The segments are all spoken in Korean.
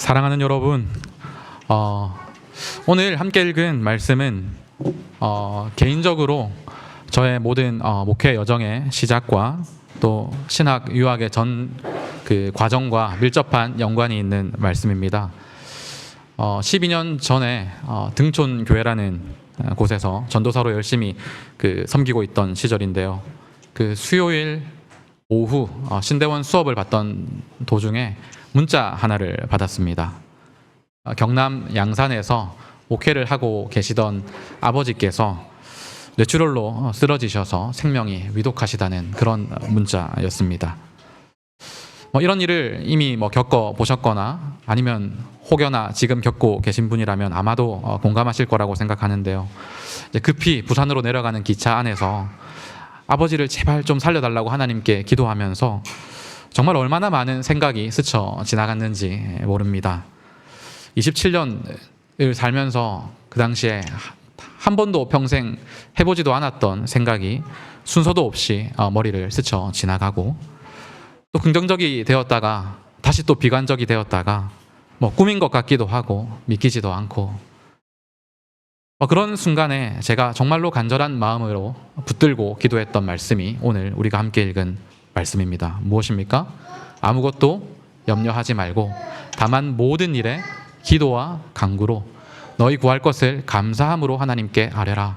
사랑하는 여러분, 오늘 함께 읽은 말씀은 개인적으로 저의 모든 목회 여정의 시작과 또 신학 유학의 전 그 과정과 밀접한 연관이 있는 말씀입니다. 12년 전에 등촌 교회라는 곳에서 전도사로 열심히 섬기고 있던 시절인데요. 그 수요일 오후 신대원 수업을 받던 도중에 문자 하나를 받았습니다. 경남 양산에서 목회를 하고 계시던 아버지께서 뇌출혈로 쓰러지셔서 생명이 위독하시다는 그런 문자였습니다. 이런 일을 이미 겪어보셨거나 아니면 혹여나 지금 겪고 계신 분이라면 아마도 공감하실 거라고 생각하는데요. 이제 급히 부산으로 내려가는 기차 안에서 아버지를 제발 좀 살려달라고 하나님께 기도하면서 정말 얼마나 많은 생각이 스쳐 지나갔는지 모릅니다. 27년을 살면서 그 당시에 한 번도 평생 해보지도 않았던 생각이 순서도 없이 머리를 스쳐 지나가고 또 긍정적이 되었다가 다시 또 비관적이 되었다가 꿈인 것 같기도 하고 믿기지도 않고 그런 순간에 제가 정말로 간절한 마음으로 붙들고 기도했던 말씀이 오늘 우리가 함께 읽은 말씀입니다. 무엇입니까? 아무것도 염려하지 말고 다만 모든 일에 기도와 간구로 너희 구할 것을 감사함으로 하나님께 아뢰라.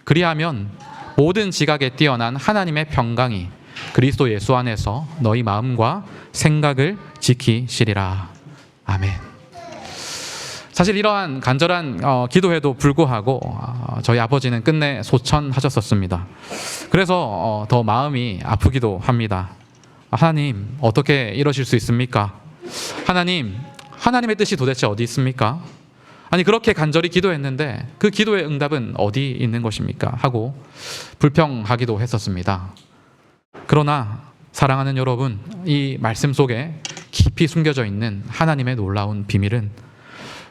그리하면 모든 지각에 뛰어난 하나님의 평강이 그리스도 예수 안에서 너희 마음과 생각을 지키시리라. 아멘. 사실 이러한 간절한 기도에도 불구하고 저희 아버지는 끝내 소천하셨었습니다. 그래서 더 마음이 아프기도 합니다. 하나님, 어떻게 이러실 수 있습니까? 하나님의 뜻이 도대체 어디 있습니까? 아니, 그렇게 간절히 기도했는데 그 기도의 응답은 어디 있는 것입니까? 하고 불평하기도 했었습니다. 그러나 사랑하는 여러분, 이 말씀 속에 깊이 숨겨져 있는 하나님의 놀라운 비밀은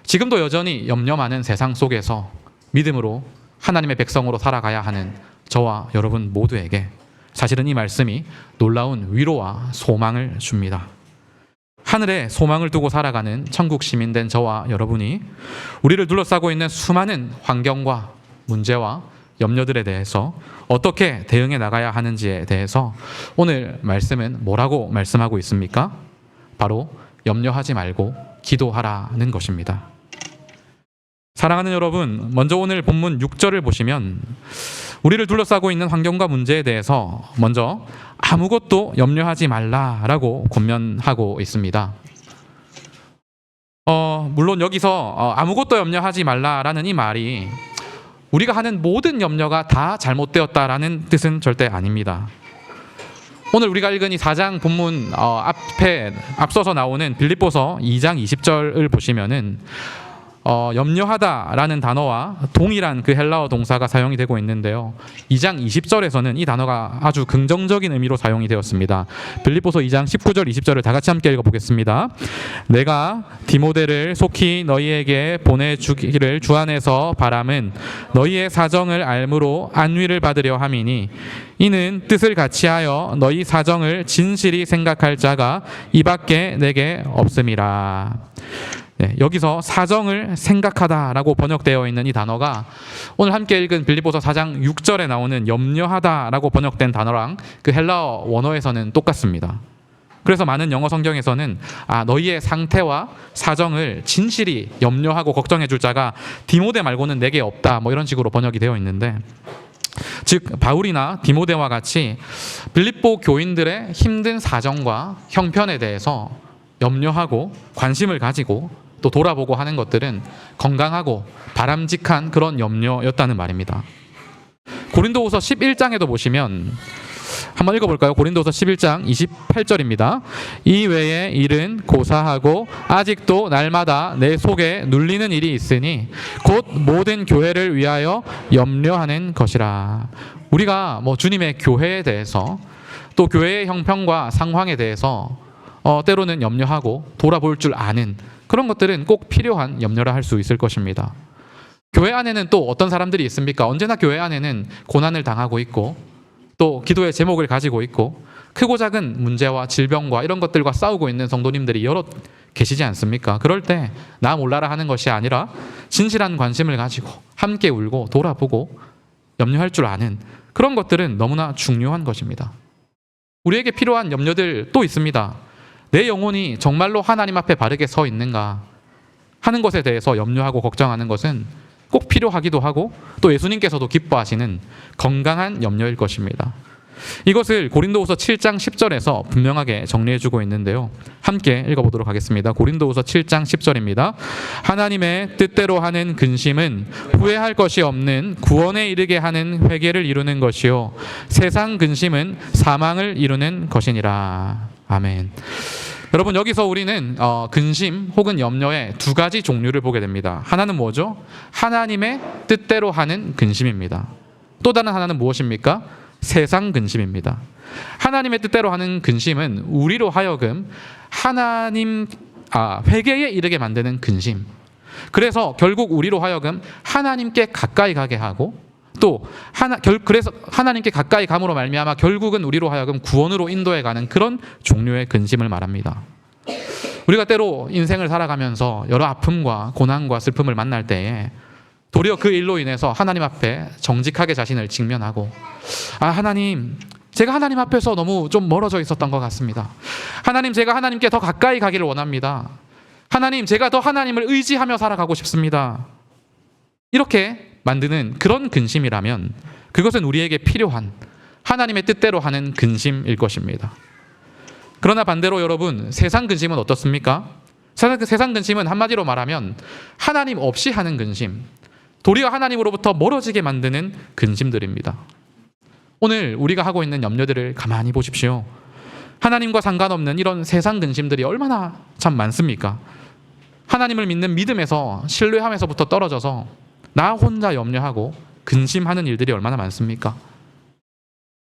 지금도 여전히 염려 많은 세상 속에서 믿음으로 하나님의 백성으로 살아가야 하는 저와 여러분 모두에게 사실은 이 말씀이 놀라운 위로와 소망을 줍니다. 하늘에 소망을 두고 살아가는 천국 시민 된 저와 여러분이 우리를 둘러싸고 있는 수많은 환경과 문제와 염려들에 대해서 어떻게 대응해 나가야 하는지에 대해서 오늘 말씀은 뭐라고 말씀하고 있습니까? 바로 염려하지 말고 기도하라는 것입니다. 사랑하는 여러분, 먼저 오늘 본문 6절을 보시면 우리를 둘러싸고 있는 환경과 문제에 대해서 먼저 아무것도 염려하지 말라라고 권면하고 있습니다. 물론 여기서 아무것도 염려하지 말라라는 이 말이 우리가 하는 모든 염려가 다 잘못되었다라는 뜻은 절대 아닙니다. 오늘 우리가 읽은 이 4장 본문 앞서서 나오는 빌립보서 2장 20절을 보시면은 염려하다라는 단어와 동일한 그 헬라어 동사가 사용이 되고 있는데요. 2장 20절에서는 이 단어가 아주 긍정적인 의미로 사용이 되었습니다. 빌립보서 2장 19절 20절을 다 같이 함께 읽어보겠습니다. 내가 디모데를 속히 너희에게 보내주기를 주 안에서 바람은 너희의 사정을 알므로 안위를 받으려 함이니 이는 뜻을 같이하여 너희 사정을 진실히 생각할 자가 이밖에 내게 없음이라. 여기서 사정을 생각하다라고 번역되어 있는 이 단어가 오늘 함께 읽은 빌립보서 4장 6절에 나오는 염려하다라고 번역된 단어랑 그 헬라어 원어에서는 똑같습니다. 그래서 많은 영어 성경에서는 너희의 상태와 사정을 진실히 염려하고 걱정해 줄 자가 디모데 말고는 내게 없다, 이런 식으로 번역이 되어 있는데, 즉 바울이나 디모데와 같이 빌립보 교인들의 힘든 사정과 형편에 대해서 염려하고 관심을 가지고 또 돌아보고 하는 것들은 건강하고 바람직한 그런 염려였다는 말입니다. 고린도후서 11장에도 보시면 한번 읽어볼까요? 고린도후서 11장 28절입니다. 이 외에 일은 고사하고 아직도 날마다 내 속에 눌리는 일이 있으니 곧 모든 교회를 위하여 염려하는 것이라. 우리가 주님의 교회에 대해서 또 교회의 형편과 상황에 대해서 때로는 염려하고 돌아볼 줄 아는 그런 것들은 꼭 필요한 염려라 할 수 있을 것입니다. 교회 안에는 또 어떤 사람들이 있습니까? 언제나 교회 안에는 고난을 당하고 있고 또 기도의 제목을 가지고 있고 크고 작은 문제와 질병과 이런 것들과 싸우고 있는 성도님들이 여러 계시지 않습니까? 그럴 때 나 몰라라 하는 것이 아니라 진실한 관심을 가지고 함께 울고 돌아보고 염려할 줄 아는 그런 것들은 너무나 중요한 것입니다. 우리에게 필요한 염려들 또 있습니다. 내 영혼이 정말로 하나님 앞에 바르게 서 있는가 하는 것에 대해서 염려하고 걱정하는 것은 꼭 필요하기도 하고 또 예수님께서도 기뻐하시는 건강한 염려일 것입니다. 이것을 고린도후서 7장 10절에서 분명하게 정리해주고 있는데요. 함께 읽어보도록 하겠습니다. 고린도후서 7장 10절입니다. 하나님의 뜻대로 하는 근심은 후회할 것이 없는 구원에 이르게 하는 회개를 이루는 것이요 세상 근심은 사망을 이루는 것이니라. 아멘. 여러분, 여기서 우리는 근심 혹은 염려의 두 가지 종류를 보게 됩니다. 하나는 뭐죠? 하나님의 뜻대로 하는 근심입니다. 또 다른 하나는 무엇입니까? 세상 근심입니다. 하나님의 뜻대로 하는 근심은 우리로 하여금 회개에 이르게 만드는 근심. 그래서 결국 우리로 하여금 하나님께 가까이 가게 하고 또 그래서 하나님께 가까이 감으로 말미암아 결국은 우리로 하여금 구원으로 인도해가는 그런 종류의 근심을 말합니다. 우리가 때로 인생을 살아가면서 여러 아픔과 고난과 슬픔을 만날 때에 도리어 그 일로 인해서 하나님 앞에 정직하게 자신을 직면하고 하나님, 제가 하나님 앞에서 너무 좀 멀어져 있었던 것 같습니다. 하나님, 제가 하나님께 더 가까이 가기를 원합니다. 하나님, 제가 더 하나님을 의지하며 살아가고 싶습니다. 이렇게 만드는 그런 근심이라면 그것은 우리에게 필요한 하나님의 뜻대로 하는 근심일 것입니다. 그러나 반대로 여러분, 세상 근심은 어떻습니까? 세상 근심은 한마디로 말하면 하나님 없이 하는 근심, 도리어 하나님으로부터 멀어지게 만드는 근심들입니다. 오늘 우리가 하고 있는 염려들을 가만히 보십시오. 하나님과 상관없는 이런 세상 근심들이 얼마나 참 많습니까? 하나님을 믿는 믿음에서 신뢰함에서부터 떨어져서 나 혼자 염려하고 근심하는 일들이 얼마나 많습니까?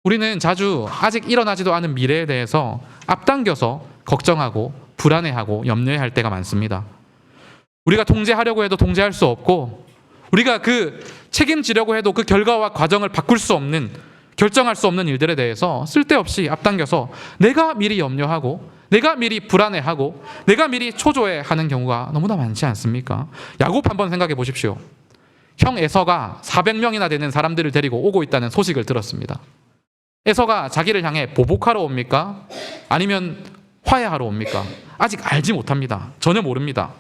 우리는 자주 아직 일어나지도 않은 미래에 대해서 앞당겨서 걱정하고 불안해하고 염려할 때가 많습니다. 우리가 통제하려고 해도 통제할 수 없고 우리가 책임지려고 해도 그 결과와 과정을 바꿀 수 없는, 결정할 수 없는 일들에 대해서 쓸데없이 앞당겨서 내가 미리 염려하고 내가 미리 불안해하고 내가 미리 초조해하는 경우가 너무나 많지 않습니까? 야곱 한번 생각해 보십시오. 형 에서가 400명이나 되는 사람들을 데리고 오고 있다는 소식을 들었습니다. 에서가 자기를 향해 보복하러 옵니까? 아니면 화해하러 옵니까? 아직 알지 못합니다. 전혀 모릅니다.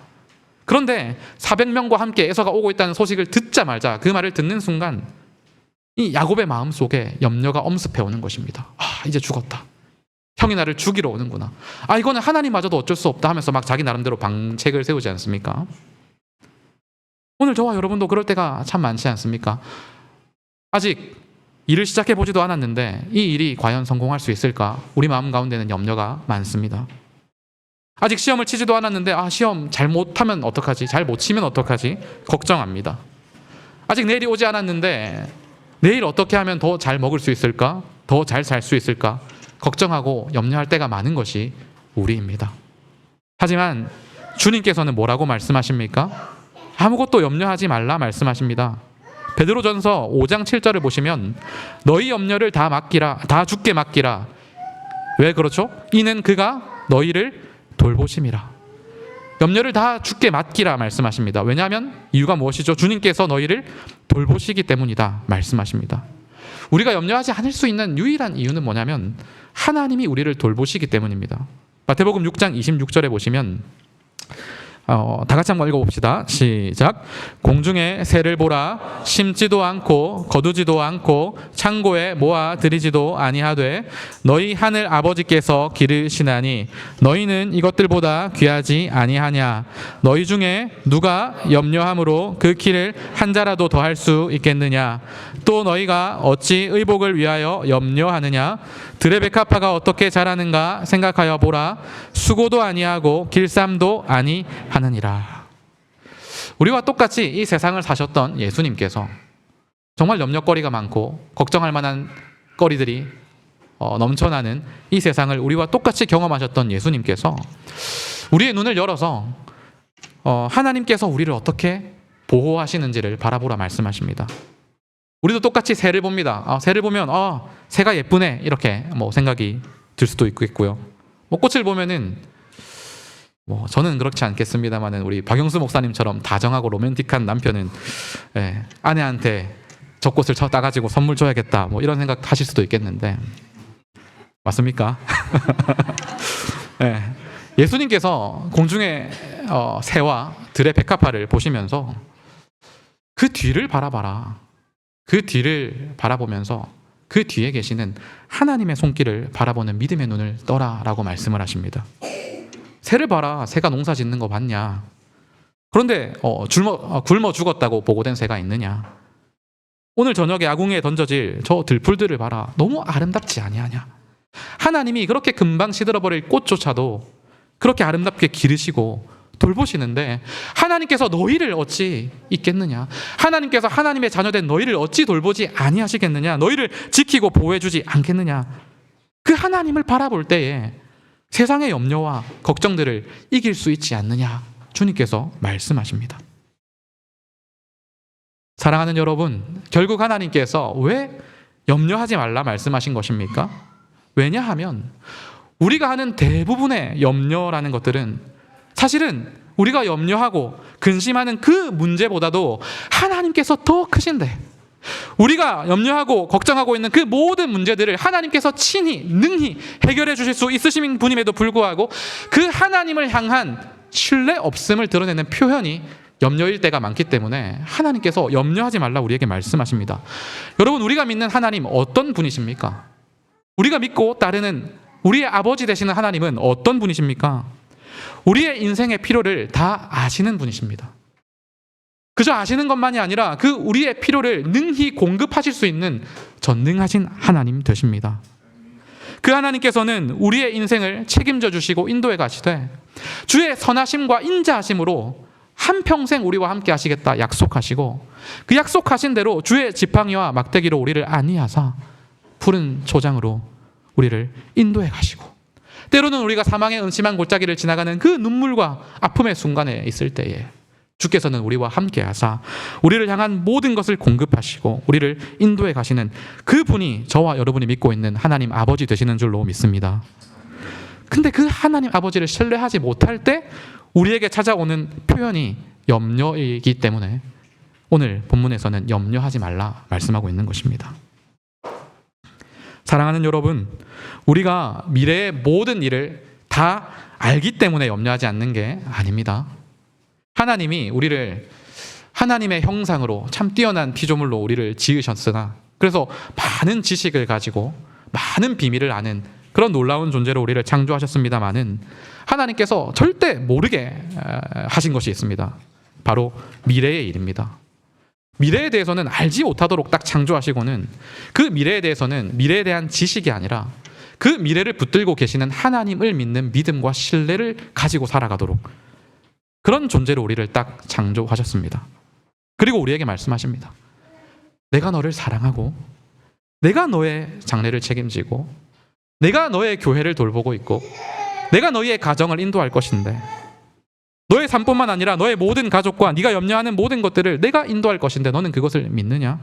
그런데 400명과 함께 에서가 오고 있다는 소식을 듣자마자 그 말을 듣는 순간 이 야곱의 마음속에 염려가 엄습해 오는 것입니다. 이제 죽었다. 형이 나를 죽이러 오는구나. 이거는 하나님마저도 어쩔 수 없다 하면서 막 자기 나름대로 방책을 세우지 않습니까? 오늘 저와 여러분도 그럴 때가 참 많지 않습니까? 아직 일을 시작해 보지도 않았는데 이 일이 과연 성공할 수 있을까? 우리 마음 가운데는 염려가 많습니다. 아직 시험을 치지도 않았는데 시험 잘 못하면 어떡하지? 잘 못 치면 어떡하지? 걱정합니다. 아직 내일이 오지 않았는데 내일 어떻게 하면 더 잘 먹을 수 있을까? 더 잘 살 수 있을까? 걱정하고 염려할 때가 많은 것이 우리입니다. 하지만 주님께서는 뭐라고 말씀하십니까? 아무것도 염려하지 말라 말씀하십니다. 베드로전서 5장 7절을 보시면 너희 염려를 다 주께 맡기라. 왜 그렇죠? 이는 그가 너희를 돌보심이라. 염려를 다 주께 맡기라 말씀하십니다. 왜냐하면 이유가 무엇이죠? 주님께서 너희를 돌보시기 때문이다 말씀하십니다. 우리가 염려하지 않을 수 있는 유일한 이유는 뭐냐면 하나님이 우리를 돌보시기 때문입니다. 마태복음 6장 26절에 보시면 다 같이 한번 읽어봅시다. 시작. 공중에 새를 보라. 심지도 않고 거두지도 않고 창고에 모아 들이지도 아니하되 너희 하늘 아버지께서 기르시나니 너희는 이것들보다 귀하지 아니하냐. 너희 중에 누가 염려함으로 그 키를 한 자라도 더할 수 있겠느냐. 또 너희가 어찌 의복을 위하여 염려하느냐. 들의 백합화가 어떻게 자라는가 생각하여 보라. 수고도 아니하고 길쌈도 아니하느니라. 우리와 똑같이 이 세상을 사셨던 예수님께서 정말 염려거리가 많고 걱정할 만한 거리들이 넘쳐나는 이 세상을 우리와 똑같이 경험하셨던 예수님께서 우리의 눈을 열어서 하나님께서 우리를 어떻게 보호하시는지를 바라보라 말씀하십니다. 우리도 똑같이 새를 봅니다. 새를 보면 새가 예쁘네 이렇게 생각이 들 수도 있겠고요. 뭐 꽃을 보면은 뭐 저는 그렇지 않겠습니다만은 우리 박영수 목사님처럼 다정하고 로맨틱한 남편은 아내한테 저 꽃을 따가지고 선물 줘야겠다 뭐 이런 생각 하실 수도 있겠는데 맞습니까? 예수님께서 공중의 새와 들의 백합화를 보시면서 그 뒤를 바라봐라. 그 뒤를 바라보면서 그 뒤에 계시는 하나님의 손길을 바라보는 믿음의 눈을 떠라라고 말씀을 하십니다. 새를 봐라. 새가 농사 짓는 거 봤냐? 그런데 굶어 죽었다고 보고된 새가 있느냐? 오늘 저녁에 아궁이에 던져질 저 들풀들을 봐라. 너무 아름답지 아니하냐? 하나님이 그렇게 금방 시들어버릴 꽃조차도 그렇게 아름답게 기르시고 돌보시는데 하나님께서 너희를 어찌 잊겠느냐? 하나님께서 하나님의 자녀된 너희를 어찌 돌보지 아니하시겠느냐? 너희를 지키고 보호해주지 않겠느냐? 그 하나님을 바라볼 때에 세상의 염려와 걱정들을 이길 수 있지 않느냐? 주님께서 말씀하십니다. 사랑하는 여러분, 결국 하나님께서 왜 염려하지 말라 말씀하신 것입니까? 왜냐하면 우리가 하는 대부분의 염려라는 것들은 사실은 우리가 염려하고 근심하는 그 문제보다도 하나님께서 더 크신데 우리가 염려하고 걱정하고 있는 그 모든 문제들을 하나님께서 친히 능히 해결해 주실 수 있으신 분임에도 불구하고 그 하나님을 향한 신뢰 없음을 드러내는 표현이 염려일 때가 많기 때문에 하나님께서 염려하지 말라 우리에게 말씀하십니다. 여러분, 우리가 믿는 하나님 어떤 분이십니까? 우리가 믿고 따르는 우리의 아버지 되시는 하나님은 어떤 분이십니까? 우리의 인생의 필요를 다 아시는 분이십니다. 그저 아시는 것만이 아니라 그 우리의 필요를 능히 공급하실 수 있는 전능하신 하나님 되십니다. 그 하나님께서는 우리의 인생을 책임져 주시고 인도해 가시되 주의 선하심과 인자하심으로 한평생 우리와 함께 하시겠다 약속하시고 그 약속하신 대로 주의 지팡이와 막대기로 우리를 안위하사 푸른 초장으로 우리를 인도해 가시고 때로는 우리가 사망의 음침한 골짜기를 지나가는 그 눈물과 아픔의 순간에 있을 때에 주께서는 우리와 함께 하사 우리를 향한 모든 것을 공급하시고 우리를 인도해 가시는 그 분이 저와 여러분이 믿고 있는 하나님 아버지 되시는 줄로 믿습니다. 근데 그 하나님 아버지를 신뢰하지 못할 때 우리에게 찾아오는 표현이 염려이기 때문에 오늘 본문에서는 염려하지 말라 말씀하고 있는 것입니다. 사랑하는 여러분, 우리가 미래의 모든 일을 다 알기 때문에 염려하지 않는 게 아닙니다. 하나님이 우리를 하나님의 형상으로 참 뛰어난 피조물로 우리를 지으셨으나 그래서 많은 지식을 가지고 많은 비밀을 아는 그런 놀라운 존재로 우리를 창조하셨습니다마는 하나님께서 절대 모르게 하신 것이 있습니다. 바로 미래의 일입니다. 미래에 대해서는 알지 못하도록 딱 창조하시고는 그 미래에 대해서는 미래에 대한 지식이 아니라 그 미래를 붙들고 계시는 하나님을 믿는 믿음과 신뢰를 가지고 살아가도록 그런 존재로 우리를 딱 창조하셨습니다. 그리고 우리에게 말씀하십니다. 내가 너를 사랑하고 내가 너의 장래를 책임지고 내가 너의 교회를 돌보고 있고 내가 너희의 가정을 인도할 것인데 너의 삶뿐만 아니라 너의 모든 가족과 네가 염려하는 모든 것들을 내가 인도할 것인데 너는 그것을 믿느냐?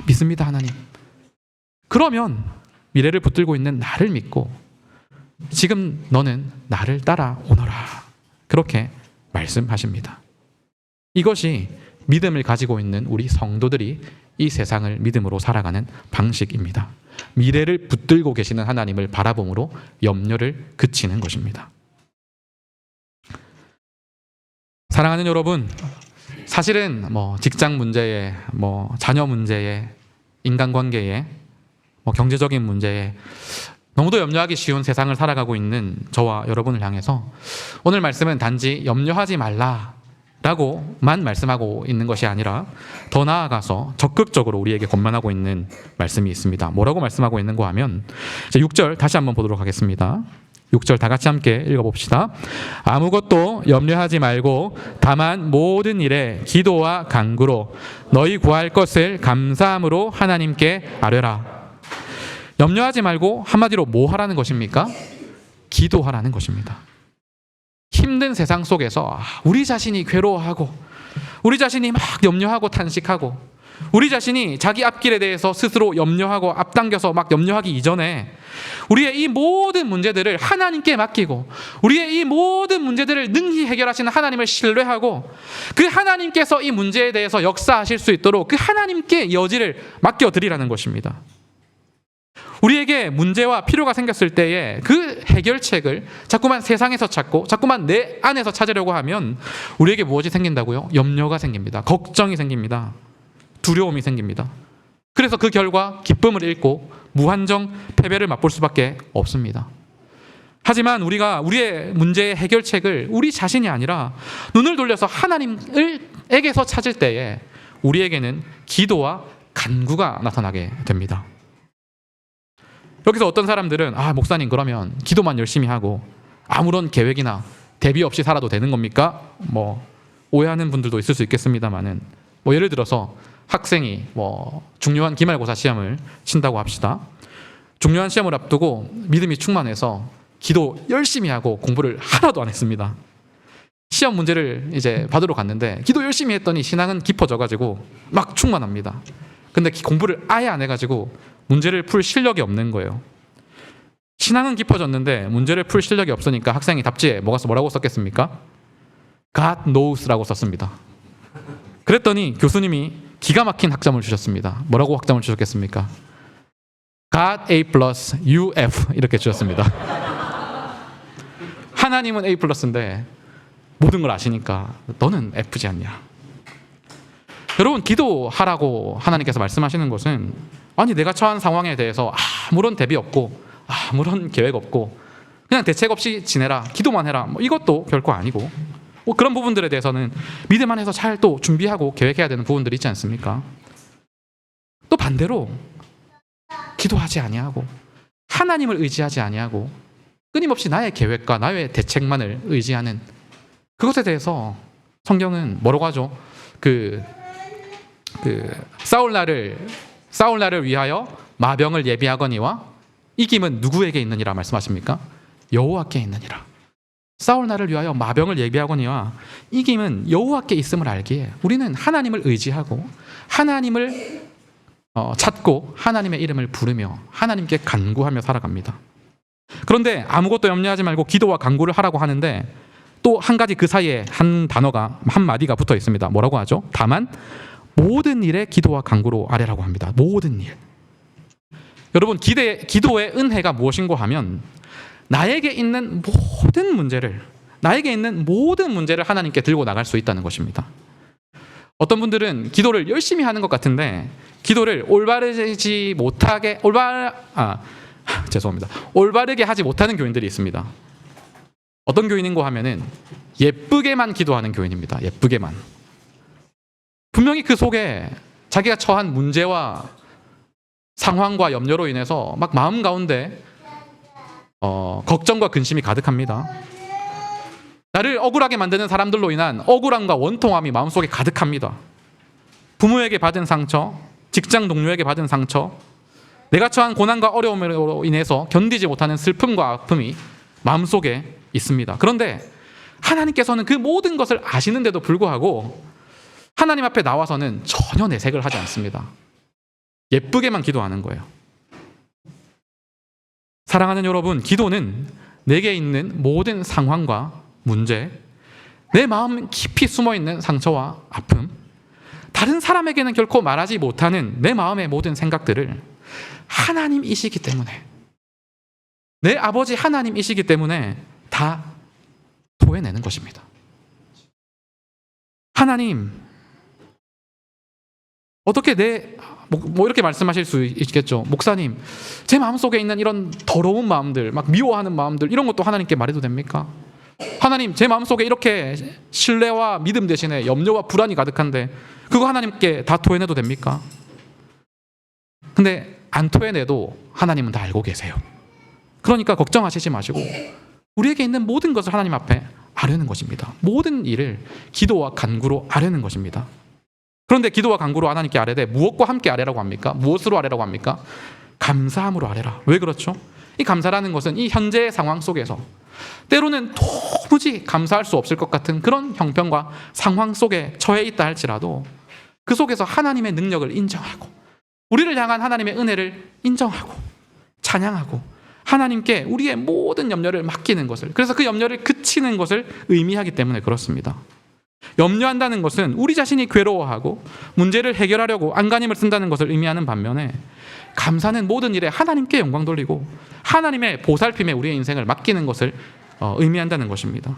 믿습니다, 하나님. 그러면 미래를 붙들고 있는 나를 믿고 지금 너는 나를 따라오너라. 그렇게 말씀하십니다. 이것이 믿음을 가지고 있는 우리 성도들이 이 세상을 믿음으로 살아가는 방식입니다. 미래를 붙들고 계시는 하나님을 바라봄으로 염려를 그치는 것입니다. 사랑하는 여러분, 사실은 직장 문제에, 자녀 문제에, 인간관계에, 경제적인 문제에 너무도 염려하기 쉬운 세상을 살아가고 있는 저와 여러분을 향해서 오늘 말씀은 단지 염려하지 말라라고만 말씀하고 있는 것이 아니라 더 나아가서 적극적으로 우리에게 권면하고 있는 말씀이 있습니다. 뭐라고 말씀하고 있는 거 하면 6절 다시 한번 보도록 하겠습니다. 6절 다 같이 함께 읽어봅시다. 아무것도 염려하지 말고 다만 모든 일에 기도와 간구로 너희 구할 것을 감사함으로 하나님께 아뢰라. 염려하지 말고 한마디로 뭐 하라는 것입니까? 기도하라는 것입니다. 힘든 세상 속에서 우리 자신이 괴로워하고 우리 자신이 막 염려하고 탄식하고 우리 자신이 자기 앞길에 대해서 스스로 염려하고 앞당겨서 막 염려하기 이전에 우리의 이 모든 문제들을 하나님께 맡기고 우리의 이 모든 문제들을 능히 해결하시는 하나님을 신뢰하고 그 하나님께서 이 문제에 대해서 역사하실 수 있도록 그 하나님께 여지를 맡겨드리라는 것입니다. 우리에게 문제와 필요가 생겼을 때에 그 해결책을 자꾸만 세상에서 찾고 자꾸만 내 안에서 찾으려고 하면 우리에게 무엇이 생긴다고요? 염려가 생깁니다. 걱정이 생깁니다. 두려움이 생깁니다. 그래서 그 결과 기쁨을 잃고 무한정 패배를 맛볼 수밖에 없습니다. 하지만 우리가 우리의 문제의 해결책을 우리 자신이 아니라 눈을 돌려서 하나님에게서 찾을 때에 우리에게는 기도와 간구가 나타나게 됩니다. 여기서 어떤 사람들은 목사님 그러면 기도만 열심히 하고 아무런 계획이나 대비 없이 살아도 되는 겁니까? 오해하는 분들도 있을 수 있겠습니다만은 예를 들어서 학생이 중요한 기말고사 시험을 친다고 합시다. 중요한 시험을 앞두고 믿음이 충만해서 기도 열심히 하고 공부를 하나도 안 했습니다. 시험 문제를 이제 받으러 갔는데 기도 열심히 했더니 신앙은 깊어져가지고 막 충만합니다. 근데 공부를 아예 안 해가지고 문제를 풀 실력이 없는 거예요. 신앙은 깊어졌는데 문제를 풀 실력이 없으니까 학생이 답지에 뭐라고 썼겠습니까? God knows라고 썼습니다. 그랬더니 교수님이 기가 막힌 학점을 주셨습니다. 뭐라고 학점을 주셨겠습니까? God A plus you F 이렇게 주셨습니다. 하나님은 A 플러스인데 모든 걸 아시니까 너는 F지 않냐. 여러분, 기도하라고 하나님께서 말씀하시는 것은 내가 처한 상황에 대해서 아무런 대비 없고 아무런 계획 없고 그냥 대책 없이 지내라, 기도만 해라, 이것도 결코 아니고 그런 부분들에 대해서는 믿음 안에서 잘 또 준비하고 계획해야 되는 부분들이 있지 않습니까? 또 반대로 기도하지 아니하고 하나님을 의지하지 아니하고 끊임없이 나의 계획과 나의 대책만을 의지하는 그것에 대해서 성경은 뭐라고 하죠? 싸울 날을 위하여 마병을 예비하거니와 이김은 누구에게 있느니라 말씀하십니까? 여호와께 있느니라. 싸울 날을 위하여 마병을 예비하거니와 이김은 여호와께 있음을 알기에 우리는 하나님을 의지하고 하나님을 찾고 하나님의 이름을 부르며 하나님께 간구하며 살아갑니다. 그런데 아무것도 염려하지 말고 기도와 간구를 하라고 하는데 또 한 가지 그 사이에 한 마디가 붙어 있습니다. 뭐라고 하죠? 다만 모든 일에 기도와 간구로 아뢰라고 합니다. 모든 일. 여러분, 기도의 은혜가 무엇인고 하면 나에게 있는 모든 문제를 하나님께 들고 나갈 수 있다는 것입니다. 어떤 분들은 기도를 열심히 하는 것 같은데 기도를 올바르게 하지 못하는 교인들이 있습니다. 어떤 교인인고 하면은 예쁘게만 기도하는 교인입니다. 예쁘게만. 분명히 그 속에 자기가 처한 문제와 상황과 염려로 인해서 막 마음 가운데 걱정과 근심이 가득합니다. 나를 억울하게 만드는 사람들로 인한 억울함과 원통함이 마음속에 가득합니다. 부모에게 받은 상처, 직장 동료에게 받은 상처, 내가 처한 고난과 어려움으로 인해서 견디지 못하는 슬픔과 아픔이 마음속에 있습니다. 그런데 하나님께서는 그 모든 것을 아시는데도 불구하고 하나님 앞에 나와서는 전혀 내색을 하지 않습니다. 예쁘게만 기도하는 거예요. 사랑하는 여러분, 기도는 내게 있는 모든 상황과 문제, 내 마음 깊이 숨어있는 상처와 아픔, 다른 사람에게는 결코 말하지 못하는 내 마음의 모든 생각들을 하나님이시기 때문에, 내 아버지 하나님이시기 때문에 다 토해내는 것입니다. 하나님, 어떻게 이렇게 말씀하실 수 있겠죠. 목사님, 제 마음속에 있는 이런 더러운 마음들, 막 미워하는 마음들, 이런 것도 하나님께 말해도 됩니까? 하나님, 제 마음속에 이렇게 신뢰와 믿음 대신에 염려와 불안이 가득한데 그거 하나님께 다 토해내도 됩니까? 근데 안 토해내도 하나님은 다 알고 계세요. 그러니까 걱정하시지 마시고 우리에게 있는 모든 것을 하나님 앞에 아뢰는 것입니다. 모든 일을 기도와 간구로 아뢰는 것입니다. 그런데 기도와 간구로 하나님께 아뢰되 무엇과 함께 아뢰라고 합니까? 무엇으로 아뢰라고 합니까? 감사함으로 아뢰라. 왜 그렇죠? 이 감사라는 것은 이 현재의 상황 속에서 때로는 도무지 감사할 수 없을 것 같은 그런 형편과 상황 속에 처해 있다 할지라도 그 속에서 하나님의 능력을 인정하고 우리를 향한 하나님의 은혜를 인정하고 찬양하고 하나님께 우리의 모든 염려를 맡기는 것을, 그래서 그 염려를 그치는 것을 의미하기 때문에 그렇습니다. 염려한다는 것은 우리 자신이 괴로워하고 문제를 해결하려고 안간힘을 쓴다는 것을 의미하는 반면에, 감사는 모든 일에 하나님께 영광 돌리고 하나님의 보살핌에 우리의 인생을 맡기는 것을 의미한다는 것입니다.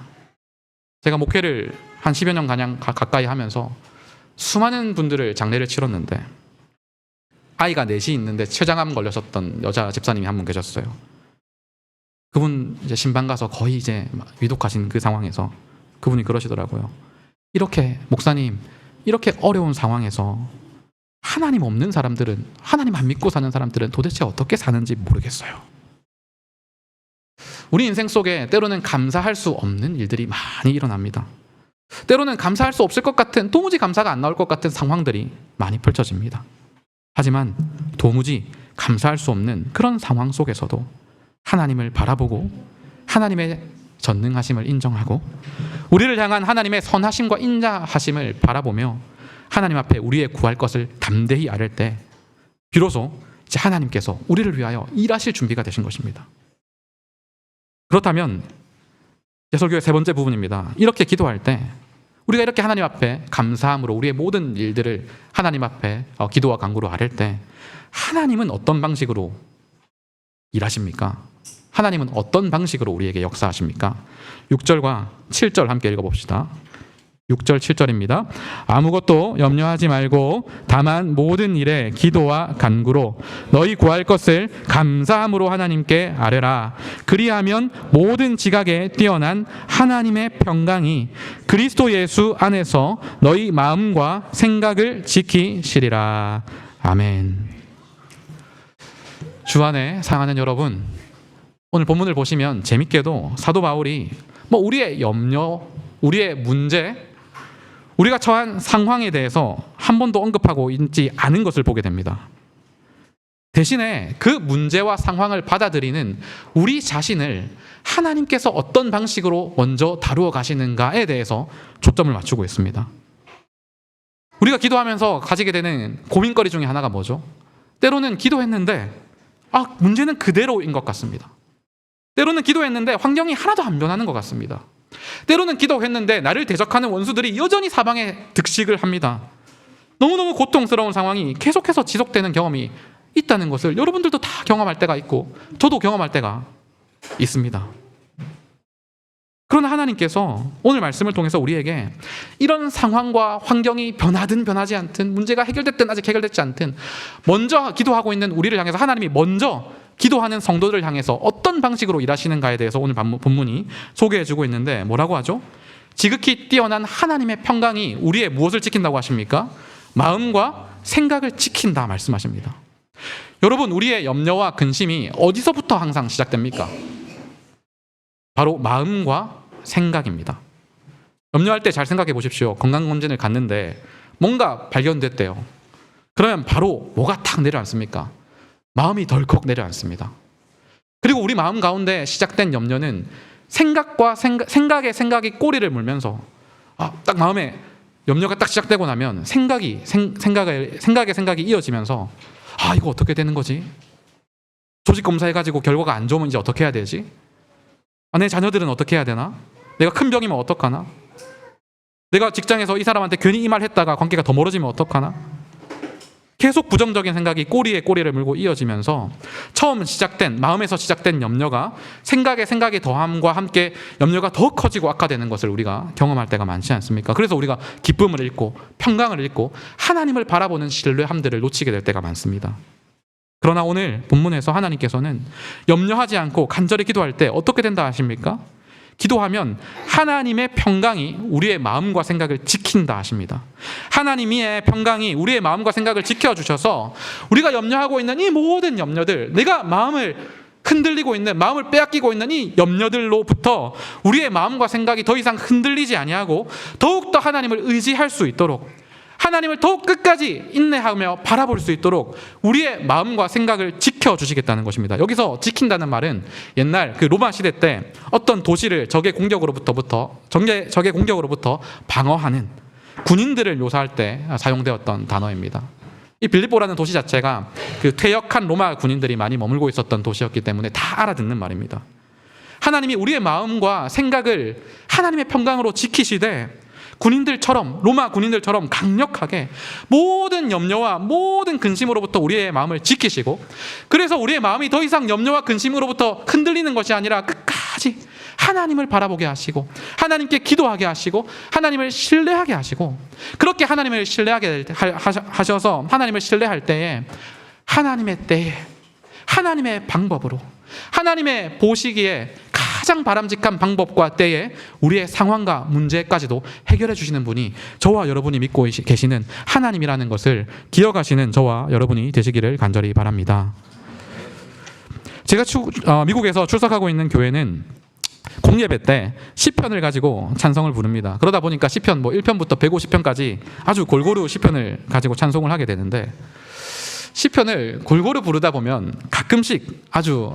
제가 목회를 한 10여 년 가까이 하면서 수많은 분들을 장례를 치렀는데, 아이가 넷이 있는데 췌장암 걸렸었던 여자 집사님이 한 분 계셨어요. 그분 이제 신방 가서 거의 이제 위독하신 그 상황에서 그분이 그러시더라고요. 이렇게 목사님, 이렇게 어려운 상황에서 하나님 없는 사람들은, 하나님 안 믿고 사는 사람들은 도대체 어떻게 사는지 모르겠어요. 우리 인생 속에 때로는 감사할 수 없는 일들이 많이 일어납니다. 때로는 감사할 수 없을 것 같은, 도무지 감사가 안 나올 것 같은 상황들이 많이 펼쳐집니다. 하지만 도무지 감사할 수 없는 그런 상황 속에서도 하나님을 바라보고 하나님의 전능하심을 인정하고 우리를 향한 하나님의 선하심과 인자하심을 바라보며 하나님 앞에 우리의 구할 것을 담대히 아뢰 때 비로소 이제 하나님께서 우리를 위하여 일하실 준비가 되신 것입니다. 그렇다면 설교의 세 번째 부분입니다. 이렇게 기도할 때 우리가 이렇게 하나님 앞에 감사함으로 우리의 모든 일들을 하나님 앞에 기도와 간구로 아뢰 때 하나님은 어떤 방식으로 일하십니까? 하나님은 어떤 방식으로 우리에게 역사하십니까? 6절과 7절 함께 읽어봅시다. 6절 7절입니다. 아무것도 염려하지 말고 다만 모든 일에 기도와 간구로 너희 구할 것을 감사함으로 하나님께 아뢰라. 그리하면 모든 지각에 뛰어난 하나님의 평강이 그리스도 예수 안에서 너희 마음과 생각을 지키시리라. 아멘. 주 안에 사랑하는 여러분, 오늘 본문을 보시면 재밌게도 사도 바울이 우리의 염려, 우리의 문제, 우리가 처한 상황에 대해서 한 번도 언급하고 있지 않은 것을 보게 됩니다. 대신에 그 문제와 상황을 받아들이는 우리 자신을 하나님께서 어떤 방식으로 먼저 다루어 가시는가에 대해서 초점을 맞추고 있습니다. 우리가 기도하면서 가지게 되는 고민거리 중에 하나가 뭐죠? 때로는 기도했는데 문제는 그대로인 것 같습니다. 때로는 기도했는데 환경이 하나도 안 변하는 것 같습니다. 때로는 기도했는데 나를 대적하는 원수들이 여전히 사방에 득식을 합니다. 너무너무 고통스러운 상황이 계속해서 지속되는 경험이 있다는 것을 여러분들도 다 경험할 때가 있고 저도 경험할 때가 있습니다. 그러나 하나님께서 오늘 말씀을 통해서 우리에게 이런 상황과 환경이 변하든 변하지 않든, 문제가 해결됐든 아직 해결되지 않든, 먼저 기도하고 있는 우리를 향해서 하나님이 먼저 기도하는 성도들을 향해서 어떤 방식으로 일하시는가에 대해서 오늘 본문이 소개해주고 있는데, 뭐라고 하죠? 지극히 뛰어난 하나님의 평강이 우리의 무엇을 지킨다고 하십니까? 마음과 생각을 지킨다 말씀하십니다. 여러분, 우리의 염려와 근심이 어디서부터 항상 시작됩니까? 바로 마음과 생각입니다. 염려할 때 잘 생각해 보십시오. 건강검진을 갔는데 뭔가 발견됐대요. 그러면 바로 뭐가 탁 내려앉습니까? 마음이 덜컥 내려앉습니다. 그리고 우리 마음 가운데 시작된 염려는 생각이 꼬리를 물면서 딱 마음에 염려가 딱 시작되고 나면 생각에 생각이 이어지면서 이거 어떻게 되는 거지? 조직 검사해가지고 결과가 안 좋으면 이제 어떻게 해야 되지? 내 자녀들은 어떻게 해야 되나? 내가 큰 병이면 어떡하나? 내가 직장에서 이 사람한테 괜히 이 말 했다가 관계가 더 멀어지면 어떡하나? 계속 부정적인 생각이 꼬리에 꼬리를 물고 이어지면서 마음에서 시작된 염려가 생각의 더함과 함께 염려가 더 커지고 악화되는 것을 우리가 경험할 때가 많지 않습니까? 그래서 우리가 기쁨을 잃고 평강을 잃고 하나님을 바라보는 신뢰함들을 놓치게 될 때가 많습니다. 그러나 오늘 본문에서 하나님께서는 염려하지 않고 간절히 기도할 때 어떻게 된다 하십니까? 기도하면 하나님의 평강이 우리의 마음과 생각을 지킨다 하십니다. 하나님의 평강이 우리의 마음과 생각을 지켜주셔서 우리가 염려하고 있는 이 모든 염려들, 내가 마음을 흔들리고 있는, 마음을 빼앗기고 있는 이 염려들로부터 우리의 마음과 생각이 더 이상 흔들리지 아니하고 더욱더 하나님을 의지할 수 있도록, 하나님을 더욱 끝까지 인내하며 바라볼 수 있도록 우리의 마음과 생각을 지켜주시겠다는 것입니다. 여기서 지킨다는 말은 옛날 그 로마 시대 때 어떤 도시를 적의 공격으로부터 방어하는 군인들을 묘사할 때 사용되었던 단어입니다. 이 빌립보라는 도시 자체가 그 퇴역한 로마 군인들이 많이 머물고 있었던 도시였기 때문에 다 알아듣는 말입니다. 하나님이 우리의 마음과 생각을 하나님의 평강으로 지키시되 군인들처럼, 로마 군인들처럼 강력하게 모든 염려와 모든 근심으로부터 우리의 마음을 지키시고, 그래서 우리의 마음이 더 이상 염려와 근심으로부터 흔들리는 것이 아니라 끝까지 하나님을 바라보게 하시고 하나님께 기도하게 하시고 하나님을 신뢰하게 하시고, 그렇게 하나님을 신뢰하게 하셔서 하나님을 신뢰할 때에 하나님의 때에 하나님의 방법으로 하나님의 보시기에 가장 바람직한 방법과 때에 우리의 상황과 문제까지도 해결해 주시는 분이 저와 여러분이 믿고 계시는 하나님이라는 것을 기억하시는 저와 여러분이 되시기를 간절히 바랍니다. 제가 미국에서 출석하고 있는 교회는 공예배 때 시편을 가지고 찬성을 부릅니다. 그러다 보니까 시편 1편부터 150편까지 아주 골고루 시편을 가지고 찬송을 하게 되는데, 시편을 골고루 부르다 보면 가끔씩 아주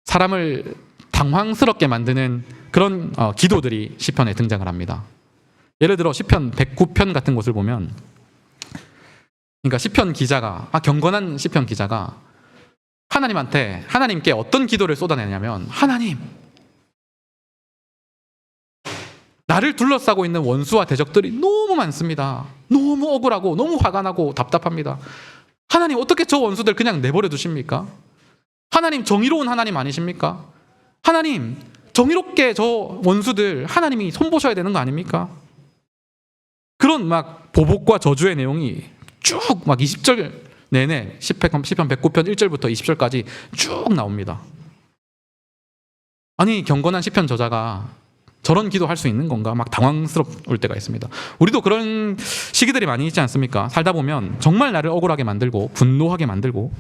사람을 당황스럽게 만드는 그런 기도들이 시편에 등장을 합니다. 예를 들어 시편 109편 같은 곳을 보면, 그러니까 시편 기자가, 경건한 시편 기자가 하나님께 어떤 기도를 쏟아내냐면, 하나님, 나를 둘러싸고 있는 원수와 대적들이 너무 많습니다. 너무 억울하고 너무 화가 나고 답답합니다. 하나님, 어떻게 저 원수들 그냥 내버려 두십니까? 하나님, 정의로운 하나님 아니십니까? 하나님, 정의롭게 저 원수들 하나님이 손보셔야 되는 거 아닙니까? 그런 막 보복과 저주의 내용이 쭉 막 20절 내내 시편 109편 1절부터 20절까지 쭉 나옵니다. 아니, 경건한 시편 저자가 저런 기도할 수 있는 건가? 막 당황스러울 때가 있습니다. 우리도 그런 시기들이 많이 있지 않습니까? 살다 보면 정말 나를 억울하게 만들고 분노하게 만들고,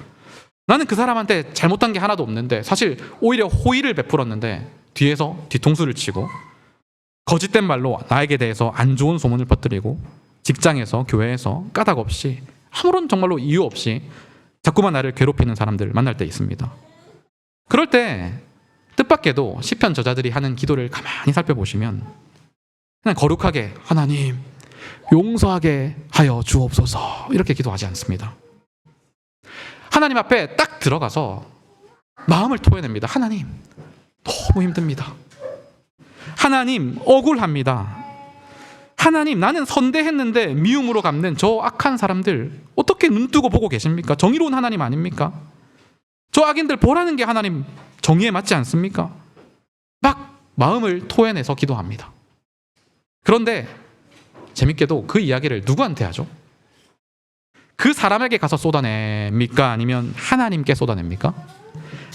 나는 그 사람한테 잘못한 게 하나도 없는데 사실 오히려 호의를 베풀었는데 뒤에서 뒤통수를 치고 거짓된 말로 나에게 대해서 안 좋은 소문을 퍼뜨리고, 직장에서 교회에서 까닭 없이 아무런 정말로 이유 없이 자꾸만 나를 괴롭히는 사람들을 만날 때 있습니다. 그럴 때 뜻밖에도 시편 저자들이 하는 기도를 가만히 살펴보시면 그냥 거룩하게 하나님 용서하게 하여 주옵소서 이렇게 기도하지 않습니다. 하나님 앞에 딱 들어가서 마음을 토해냅니다. 하나님, 너무 힘듭니다. 하나님, 억울합니다. 하나님, 나는 선대했는데 미움으로 갚는 저 악한 사람들 어떻게 눈뜨고 보고 계십니까? 정의로운 하나님 아닙니까? 저 악인들 보라는 게 하나님 정의에 맞지 않습니까? 막 마음을 토해내서 기도합니다. 그런데 재밌게도 그 이야기를 누구한테 하죠? 그 사람에게 가서 쏟아냅니까? 아니면 하나님께 쏟아냅니까?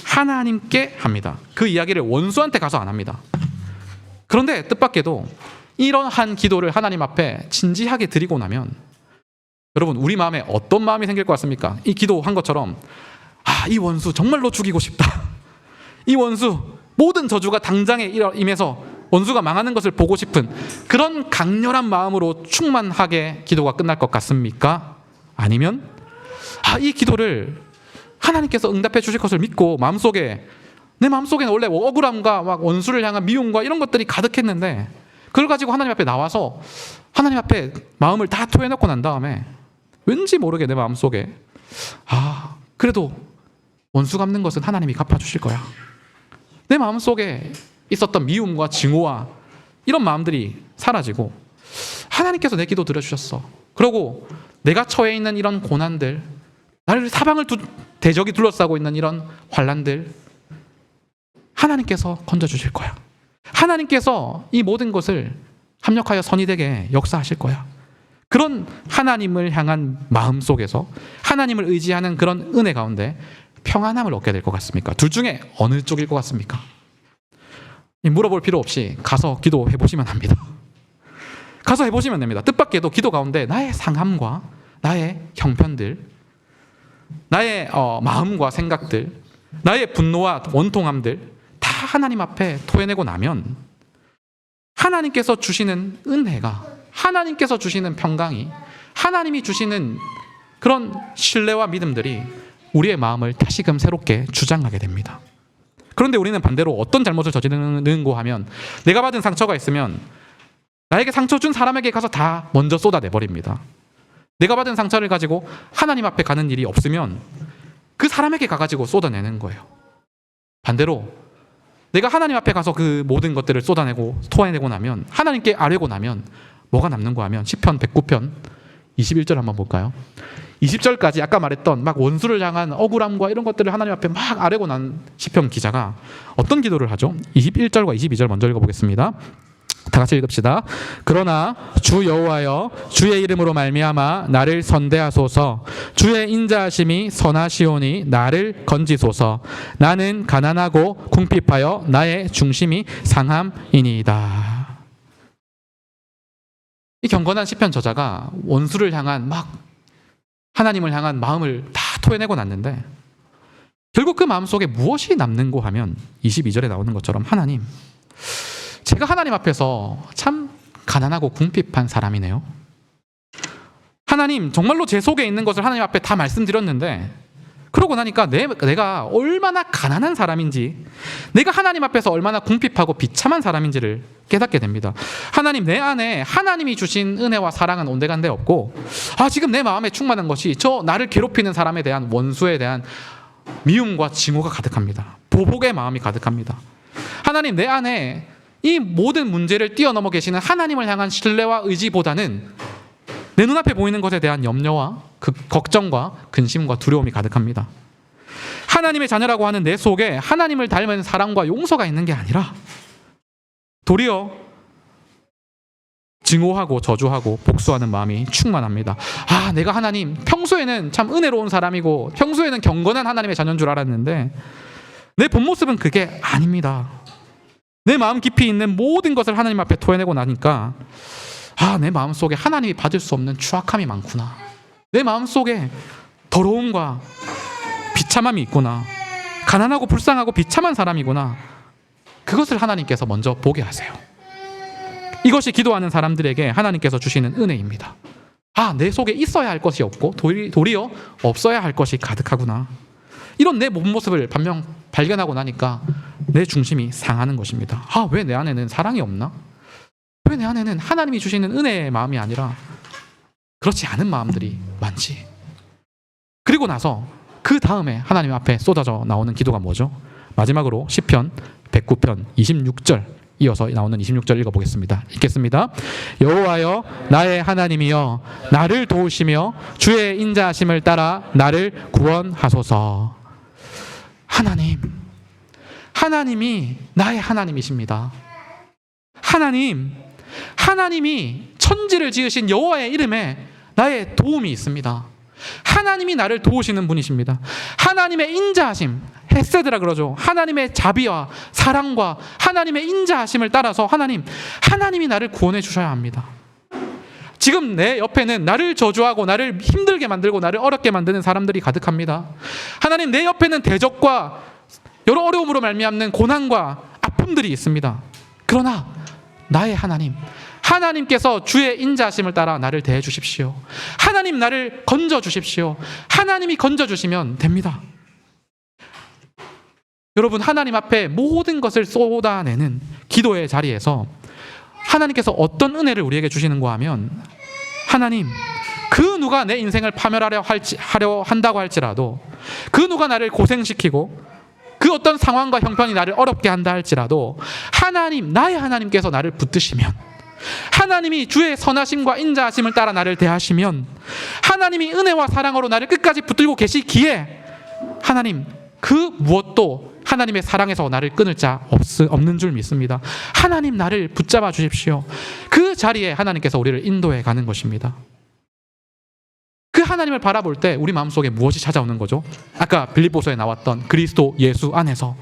하나님께 합니다. 그 이야기를 원수한테 가서 안 합니다. 그런데 뜻밖에도 이러한 기도를 하나님 앞에 진지하게 드리고 나면 여러분, 우리 마음에 어떤 마음이 생길 것 같습니까? 이 기도한 것처럼 이 원수 정말로 죽이고 싶다. 이 원수 모든 저주가 당장에 임해서 원수가 망하는 것을 보고 싶은 그런 강렬한 마음으로 충만하게 기도가 끝날 것 같습니까? 아니면 이 기도를 하나님께서 응답해 주실 것을 믿고 내 마음속에는 원래 억울함과 막 원수를 향한 미움과 이런 것들이 가득했는데 그걸 가지고 하나님 앞에 나와서 하나님 앞에 마음을 다 토해놓고 난 다음에 왠지 모르게 내 마음속에 그래도 원수 갚는 것은 하나님이 갚아주실 거야. 내 마음속에 있었던 미움과 증오와 이런 마음들이 사라지고 하나님께서 내 기도 들어주셨어. 그리고 내가 처해 있는 이런 고난들, 나를 사방을 대적이 둘러싸고 있는 이런 환난들 하나님께서 건져주실 거야. 하나님께서 이 모든 것을 합력하여 선이 되게 역사하실 거야. 그런 하나님을 향한 마음 속에서 하나님을 의지하는 그런 은혜 가운데 평안함을 얻게 될 것 같습니까? 둘 중에 어느 쪽일 것 같습니까? 물어볼 필요 없이 가서 기도해 보시면 합니다. 가서 해보시면 됩니다. 뜻밖에도 기도 가운데 나의 상함과 나의 형편들, 나의 마음과 생각들, 나의 분노와 원통함들 다 하나님 앞에 토해내고 나면 하나님께서 주시는 은혜가, 하나님께서 주시는 평강이, 하나님이 주시는 그런 신뢰와 믿음들이 우리의 마음을 다시금 새롭게 주장하게 됩니다. 그런데 우리는 반대로 어떤 잘못을 저지르는고 하면 내가 받은 상처가 있으면 나에게 상처 준 사람에게 가서 다 먼저 쏟아내버립니다. 내가 받은 상처를 가지고 하나님 앞에 가는 일이 없으면 그 사람에게 가가지고 쏟아내는 거예요. 반대로 내가 하나님 앞에 가서 그 모든 것들을 쏟아내고 토해내고 나면, 하나님께 아뢰고 나면 뭐가 남는 거 하면 시편 109편 21절 한번 볼까요? 20절까지 아까 말했던 막 원수를 향한 억울함과 이런 것들을 하나님 앞에 막 아뢰고 난 시편 기자가 어떤 기도를 하죠? 21절과 22절 먼저 읽어보겠습니다. 다 같이 읽읍시다. 그러나 주 여호와여, 주의 이름으로 말미암아 나를 선대하소서. 주의 인자하심이 선하시오니 나를 건지소서. 나는 가난하고 궁핍하여 나의 중심이 상함이니이다. 이 경건한 시편 저자가 원수를 향한 막 하나님을 향한 마음을 다 토해내고 났는데, 결국 그 마음속에 무엇이 남는고 하면 22절에 나오는 것처럼, 하나님, 제가 하나님 앞에서 참 가난하고 궁핍한 사람이네요. 하나님, 정말로 제 속에 있는 것을 하나님 앞에 다 말씀드렸는데, 그러고 나니까 내가 얼마나 가난한 사람인지, 내가 하나님 앞에서 얼마나 궁핍하고 비참한 사람인지를 깨닫게 됩니다. 하나님, 내 안에 하나님이 주신 은혜와 사랑은 온데간데 없고, 지금 내 마음에 충만한 것이 저 나를 괴롭히는 사람에 대한 원수에 대한 미움과 징후가 가득합니다. 보복의 마음이 가득합니다. 하나님, 내 안에 이 모든 문제를 뛰어넘어 계시는 하나님을 향한 신뢰와 의지보다는 내 눈앞에 보이는 것에 대한 염려와 걱정과 근심과 두려움이 가득합니다. 하나님의 자녀라고 하는 내 속에 하나님을 닮은 사랑과 용서가 있는 게 아니라 도리어 증오하고 저주하고 복수하는 마음이 충만합니다. 내가 하나님, 평소에는 참 은혜로운 사람이고 평소에는 경건한 하나님의 자녀인 줄 알았는데 내 본 모습은 그게 아닙니다. 내 마음 깊이 있는 모든 것을 하나님 앞에 토해내고 나니까 내 마음속에 하나님이 받을 수 없는 추악함이 많구나. 내 마음속에 더러움과 비참함이 있구나. 가난하고 불쌍하고 비참한 사람이구나. 그것을 하나님께서 먼저 보게 하세요. 이것이 기도하는 사람들에게 하나님께서 주시는 은혜입니다. 내 속에 있어야 할 것이 없고 도리어 없어야 할 것이 가득하구나. 이런 내 본 모습을 발견하고 나니까 내 중심이 상하는 것입니다. 왜 내 안에는 사랑이 없나? 왜 내 안에는 하나님이 주시는 은혜의 마음이 아니라 그렇지 않은 마음들이 많지? 그리고 나서 그 다음에 하나님 앞에 쏟아져 나오는 기도가 뭐죠? 마지막으로 시편 109편 26절, 이어서 나오는 26절 읽어보겠습니다. 읽겠습니다. 여호와여, 나의 하나님이여, 나를 도우시며 주의 인자하심을 따라 나를 구원하소서. 하나님이 나의 하나님이십니다. 하나님이 천지를 지으신 여호와의 이름에 나의 도움이 있습니다. 하나님이 나를 도우시는 분이십니다. 하나님의 인자하심, 헤세드라 그러죠. 하나님의 자비와 사랑과 하나님의 인자하심을 따라서 하나님이 나를 구원해 주셔야 합니다. 지금 내 옆에는 나를 저주하고 나를 힘들게 만들고 나를 어렵게 만드는 사람들이 가득합니다. 하나님, 내 옆에는 대적과 여러 어려움으로 말미암는 고난과 아픔들이 있습니다. 그러나 나의 하나님께서 주의 인자하심을 따라 나를 대해 주십시오. 하나님, 나를 건져 주십시오. 하나님이 건져 주시면 됩니다. 여러분, 하나님 앞에 모든 것을 쏟아내는 기도의 자리에서 하나님께서 어떤 은혜를 우리에게 주시는가 하면, 하나님, 그 누가 내 인생을 파멸하려 한다고 할지라도, 그 누가 나를 고생시키고 그 어떤 상황과 형편이 나를 어렵게 한다 할지라도 나의 하나님께서 나를 붙드시면, 하나님이 주의 선하심과 인자하심을 따라 나를 대하시면, 하나님이 은혜와 사랑으로 나를 끝까지 붙들고 계시기에 하나님, 그 무엇도 하나님의 사랑에서 나를 끊을 자 없는 줄 믿습니다. 하나님, 나를 붙잡아 주십시오. 그 자리에 하나님께서 우리를 인도해 가는 것입니다. 그 하나님을 바라볼 때 우리 마음속에 무엇이 찾아오는 거죠? 아까 빌립보서에 나왔던 그리스도 예수 안에서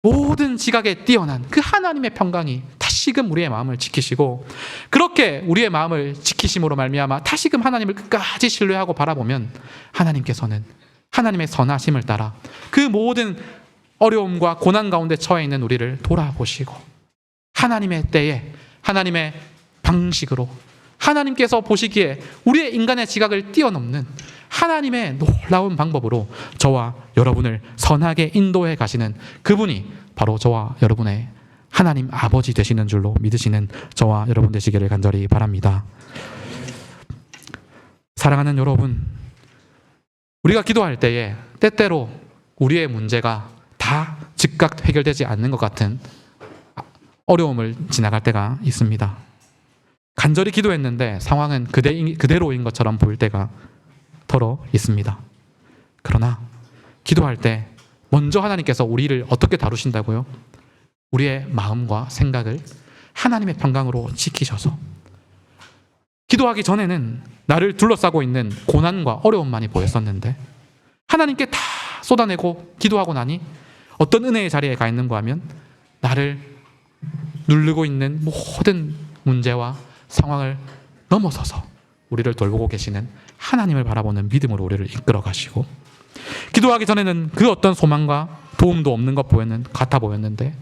모든 지각에 뛰어난 그 하나님의 평강이 다시금 우리의 마음을 지키시고, 그렇게 우리의 마음을 지키심으로 말미암아 다시금 하나님을 끝까지 신뢰하고 바라보면 하나님께서는 하나님의 선하심을 따라 그 모든 어려움과 고난 가운데 처해 있는 우리를 돌아보시고, 하나님의 때에 하나님의 방식으로 하나님께서 보시기에 우리의 인간의 지각을 뛰어넘는 하나님의 놀라운 방법으로 저와 여러분을 선하게 인도해 가시는 그분이 바로 저와 여러분의 하나님 아버지 되시는 줄로 믿으시는 저와 여러분 되시기를 간절히 바랍니다. 사랑하는 여러분, 우리가 기도할 때에 때때로 우리의 문제가 다 즉각 해결되지 않는 것 같은 어려움을 지나갈 때가 있습니다. 간절히 기도했는데 상황은 그대로인 것처럼 보일 때가 더러 있습니다. 그러나 기도할 때 먼저 하나님께서 우리를 어떻게 다루신다고요? 우리의 마음과 생각을 하나님의 평강으로 지키셔서, 기도하기 전에는 나를 둘러싸고 있는 고난과 어려움만이 보였었는데 하나님께 다 쏟아내고 기도하고 나니 어떤 은혜의 자리에 가 있는가 하면 나를 누르고 있는 모든 문제와 상황을 넘어서서 우리를 돌보고 계시는 하나님을 바라보는 믿음으로 우리를 이끌어 가시고, 기도하기 전에는 그 어떤 소망과 도움도 없는 것 같아 보였는데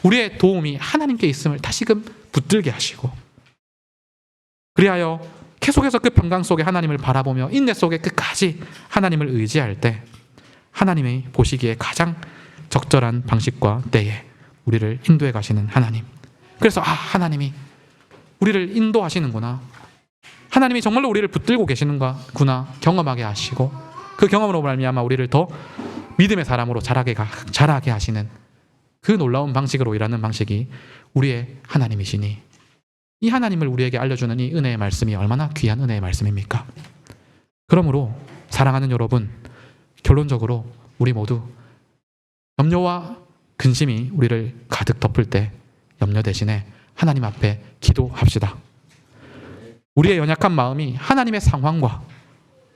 우리의 도움이 하나님께 있음을 다시금 붙들게 하시고, 그리하여 계속해서 그 평강 속에 하나님을 바라보며 인내 속에 끝까지 하나님을 의지할 때 하나님이 보시기에 가장 적절한 방식과 때에 우리를 인도해 가시는 하나님. 그래서 하나님이 우리를 인도하시는구나, 하나님이 정말로 우리를 붙들고 계시는구나 경험하게 하시고, 그 경험으로 말미암아 우리를 더 믿음의 사람으로 자라게 하시는 그 놀라운 방식으로 일하는 방식이 우리의 하나님이시니, 이 하나님을 우리에게 알려주는 이 은혜의 말씀이 얼마나 귀한 은혜의 말씀입니까? 그러므로 사랑하는 여러분, 결론적으로 우리 모두 염려와 근심이 우리를 가득 덮을 때 염려 대신에 하나님 앞에 기도합시다. 우리의 연약한 마음이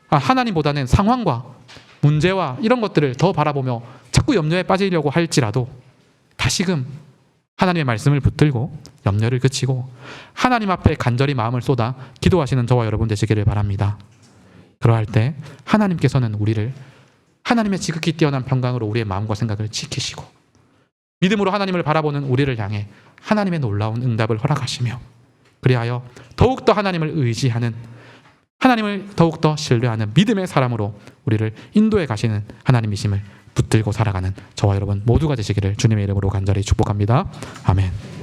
하나님보다는 상황과 문제와 이런 것들을 더 바라보며 자꾸 염려에 빠지려고 할지라도 다시금 하나님의 말씀을 붙들고 염려를 그치고 하나님 앞에 간절히 마음을 쏟아 기도하시는 저와 여러분 되시기를 바랍니다. 그러할 때 하나님께서는 우리를 하나님의 지극히 뛰어난 평강으로 우리의 마음과 생각을 지키시고, 믿음으로 하나님을 바라보는 우리를 향해 하나님의 놀라운 응답을 허락하시며, 그리하여 더욱더 하나님을 의지하는, 하나님을 더욱더 신뢰하는 믿음의 사람으로 우리를 인도해 가시는 하나님이심을 붙들고 살아가는 저와 여러분 모두가 되시기를 주님의 이름으로 간절히 축복합니다. 아멘.